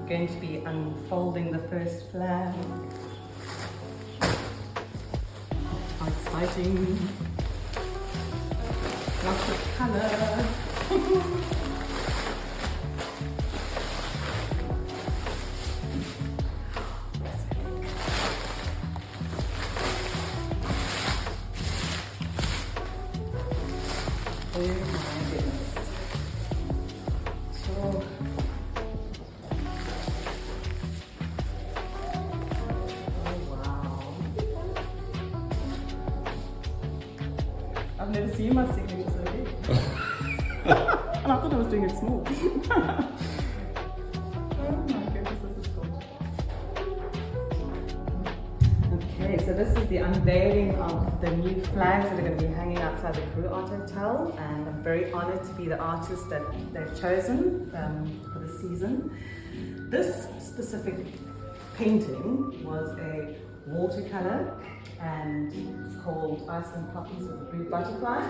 going to be unfolding the first flag. How exciting! Lots of colour. Oh my goodness. So I've never seen my signature so big. And I thought I was doing it small. Oh my goodness, this is cool. Okay, so this is the unveiling of the new flags that are going to be hanging outside the Karoo Art Hotel, and I'm very honoured to be the artist that they've chosen for the season. This specific painting was a watercolour, and it's called Iceland Poppies with a Blue Butterfly.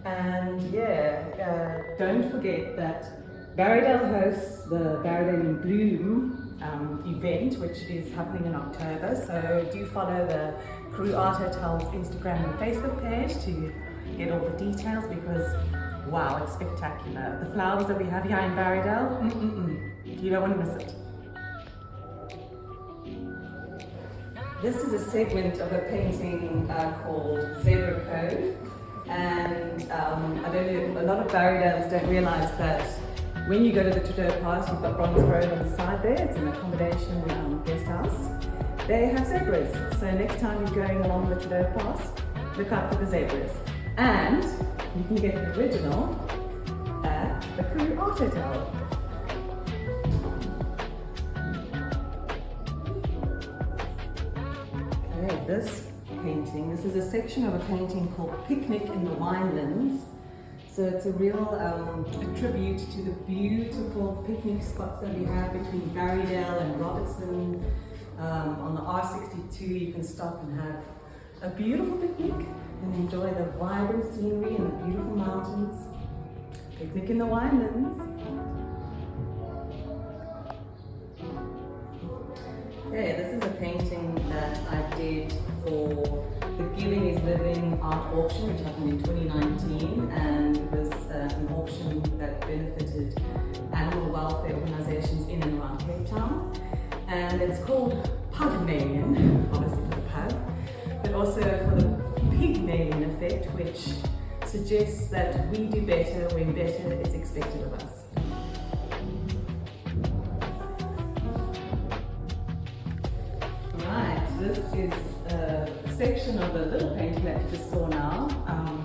And yeah, don't forget that Barrydale hosts the Barrydale in Bloom event, which is happening in October. So do follow the Karoo Art Hotel's Instagram and Facebook page to get all the details, because wow, it's spectacular. The flowers that we have here in Barrydale, you don't want to miss it. This is a segment of a painting called Zebra Code, and I don't know, a lot of Barrydales don't realise that when you go to the Trudeau Pass, you've got Bronze Road on the side there. It's an accommodation guest house. They have zebras, so next time you're going along the Trudeau Pass, look out for the zebras. And you can get the original at the Karoo Art Hotel. This painting, this is a section of a painting called Picnic in the Winelands. So it's a real a tribute to the beautiful picnic spots that we have between Barrydale and Robertson. On the R62 you can stop and have a beautiful picnic and enjoy the vibrant scenery and the beautiful mountains. Picnic in the Winelands. Okay, this is a painting that I did for the Giving is Living art auction, which happened in 2019, and it was an auction that benefited animal welfare organisations in and around Cape Town. And it's called Pugmalion, obviously for the pug, but also for the Pygmalion effect, which suggests that we do better when better is expected of us. This is a section of the little painting that you just saw now,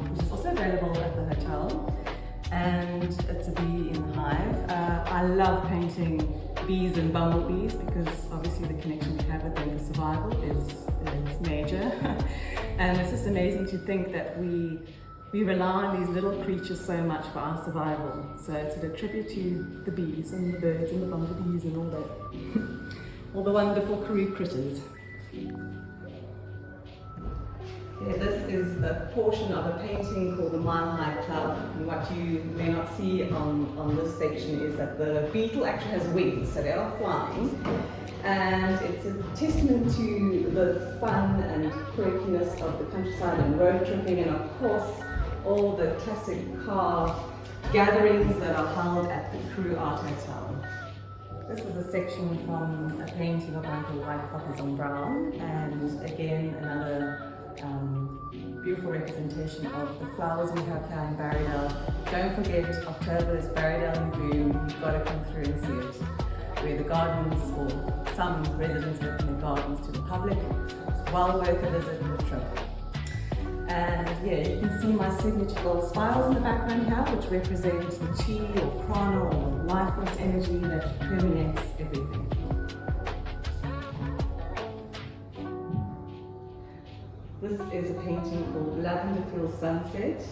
which is also available at the hotel, and it's a bee in the hive. I love painting bees and bumblebees because obviously the connection we have with them for survival is major. And it's just amazing to think that we rely on these little creatures so much for our survival. So it's a tribute to the bees and the birds and the bumblebees and all that. All the wonderful Karoo critters. Yeah, this is a portion of a painting called the Mile High Club, and what you may not see on this section is that the beetle actually has wings, so they are flying, and it's a testament to the fun and quirkiness of the countryside and road tripping, and of course all the classic car gatherings that are held at the Karoo Art Hotel. This is a section from a painting of Uncle White Poppies on Brown, and again another beautiful representation of the flowers we have here in Barrydale. Don't forget, October is Barrydale in bloom. You've got to come through and see it. Where the gardens, or some residents open their gardens to the public. It's well worth a visit and a trip. And yeah, you can see my signature little spirals in the background here, which represent the chi or prana or life force energy that permeates everything. This is a painting called Lavender Field Sunset,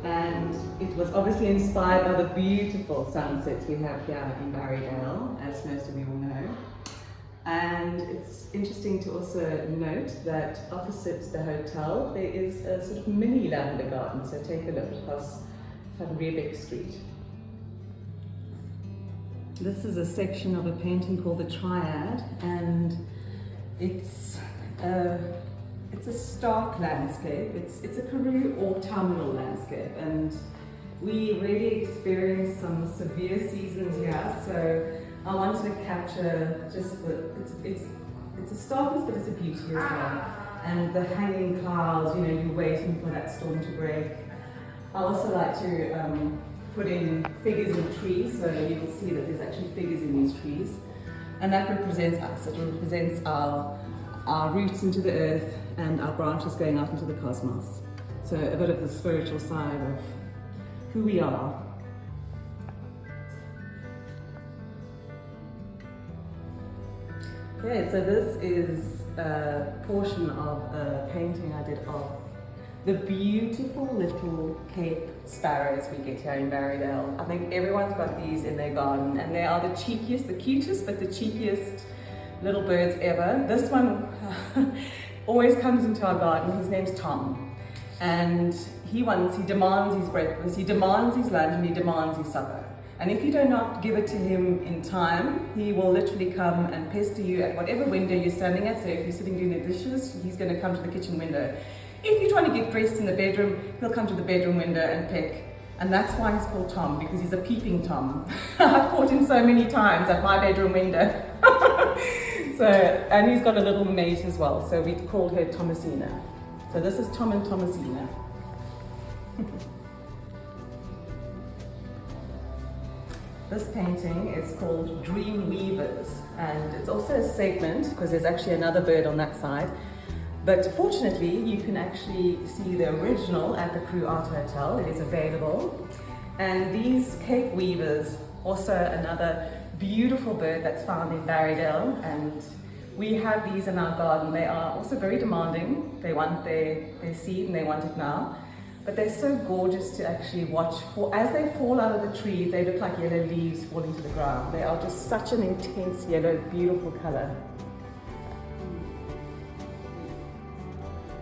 and it was obviously inspired by the beautiful sunsets we have here in Barrydale, as most of you will know. And it's interesting to also note that opposite the hotel there is a sort of mini lavender garden, so take a look across Van Riebeck Street. This is a section of a painting called the Triad, and it's a stark landscape. It's a Karoo autumnal landscape, and we really experienced some severe seasons here. So I wanted to capture just it's a starkness, but it's a beauty as well. And the hanging clouds, you know, you're waiting for that storm to break. I also like to put in figures in trees, so you can see that there's actually figures in these trees. And that represents us. It represents our roots into the earth and our branches going out into the cosmos. So a bit of the spiritual side of who we are. Okay, so this is a portion of a painting I did of the beautiful little Cape sparrows we get here in Barrydale. I think everyone's got these in their garden, and they are the cheekiest, the cutest, but the cheekiest little birds ever. This one always comes into our garden. His name's Tom, and he demands his breakfast, he demands his lunch, and he demands his supper. And if you do not give it to him in time, he will literally come and pester you at whatever window you're standing at. So if you're sitting doing the dishes, he's going to come to the kitchen window. If you're trying to get dressed in the bedroom, he'll come to the bedroom window and peck. And that's why he's called Tom, because he's a peeping Tom. I've caught him so many times at my bedroom window. And he's got a little mate as well, so we called her Thomasina. So this is Tom and Thomasina. This painting is called Dream Weavers, and it's also a segment because there's actually another bird on that side. But fortunately, you can actually see the original at the Karoo Art Hotel. It is available. And these Cape Weavers, also another beautiful bird that's found in Barrydale, and we have these in our garden. They are also very demanding. They want their seed and they want it now. But they're so gorgeous to actually watch. As they fall out of the trees, they look like yellow leaves falling to the ground. They are just such an intense yellow, beautiful color.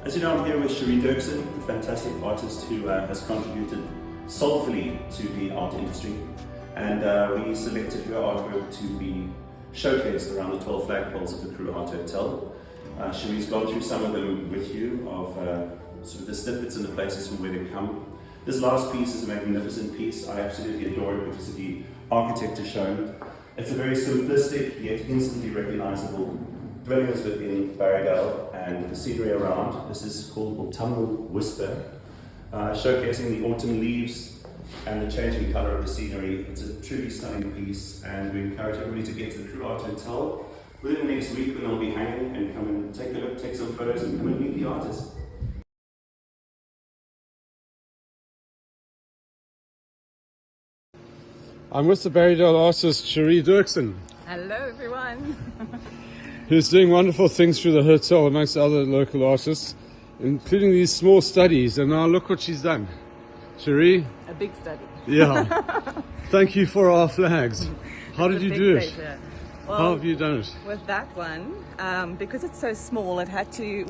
As you know, I'm here with Cherie Dirksen, a fantastic artist who has contributed soulfully to the art industry. And we selected her artwork to be showcased around the 12 flagpoles of the Karoo Art Hotel. Cherie's gone through some of them with you, of sort of the snippets and the places from where they come. This last piece is a magnificent piece. I absolutely adore it because of the architecture shown. It's a very simplistic yet instantly recognizable dwellings within Barrydale and the scenery around. This is called Autumnal Whisper, showcasing the autumn leaves and the changing colour of the scenery. It's a truly stunning piece, and we encourage everybody to get to the Karoo Art Hotel within the next week when they'll be hanging, and come and take a look, take some photos, and come and meet the artist. I'm with the Barrydale artist Cherie Dirksen. Hello everyone. Who's doing wonderful things through the hotel amongst other local artists, including these small studies. And now look what she's done. Cherie? A big study. Yeah. Thank you for our flags. How did you do it? Well, how have you done it? With that one, because it's so small, we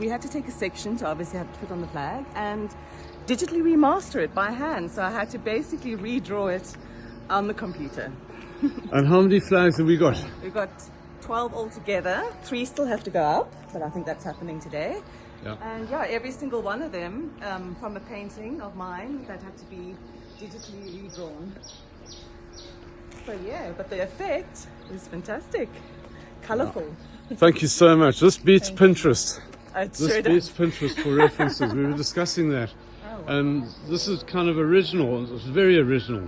had to take a section to obviously have to fit on the flag and digitally remaster it by hand. So I had to basically redraw it on the computer. And how many flags have we got? We've got 12 altogether. 3 still have to go up, but I think that's happening today. Yeah. And yeah, every single one of them from a painting of mine that had to be digitally redrawn. So yeah, but the effect is fantastic, colourful. Yeah. Thank you so much. This beats Pinterest. It This sure beats does. Pinterest for references. We were discussing that. Oh, wow. And this is kind of original. It's very original.